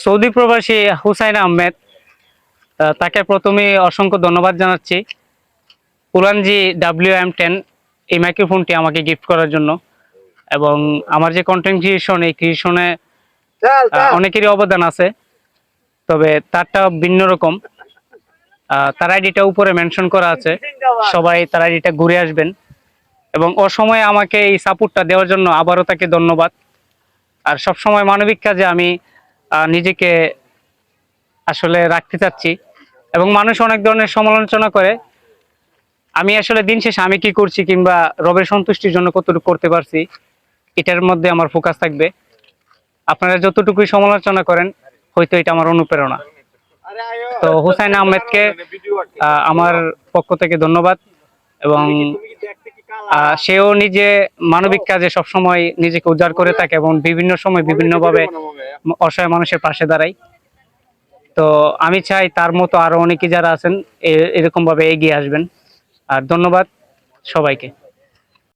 Saudi প্রবাসী হুসাইন আহমেদ, তাকে প্রথমে অসংখ্য ধন্যবাদ জানাচ্ছি উলানজি WM10 এই মাইক্রোফোনটি আমাকে গিফট করার জন্য। এবং আমার যে কন্টেন্ট ক্রিয়েশন, এই ক্রিয়েশনে অনেকেরই অবদান আছে, তবে তারটা ভিন্ন রকম। তার আইডিটা উপরে মেনশন করা আছে, সবাই তার আইডিটা ঘুরে আসবেন। এবং অসময়ে আমাকে এই সাপোর্টটা দেওয়ার জন্য আবারও তাকে ধন্যবাদ। আর সবসময় মানবিক কাজে আমি নিজেকে আসলে রাখতে চাচ্ছি। এবং মানুষ অনেক ধরনের সমালোচনা করে, আমি আসলে দিন শেষে আমি কি করছি কিংবা রবের সন্তুষ্টির জন্য কতটুকু করতে পারছি, এটার মধ্যে আমার ফোকাস থাকবে। আপনারা যতটুকুই সমালোচনা করেন, হয়তো এটা আমার অনুপ্রেরণা। তো হুসাইন আহমেদকে আমার পক্ষ থেকে ধন্যবাদ। এবং সেও নিজে মানবিক কাজে সবসময় নিজেকে উজাড় করে থাকে এবং বিভিন্ন সময় বিভিন্নভাবে অসহায় মানুষের পাশে দাঁড়ায়। তো আমি চাই তার মতো আরো অনেকে যারা আছেন এরকম ভাবে এগিয়ে আসবেন। আর ধন্যবাদ সবাইকে।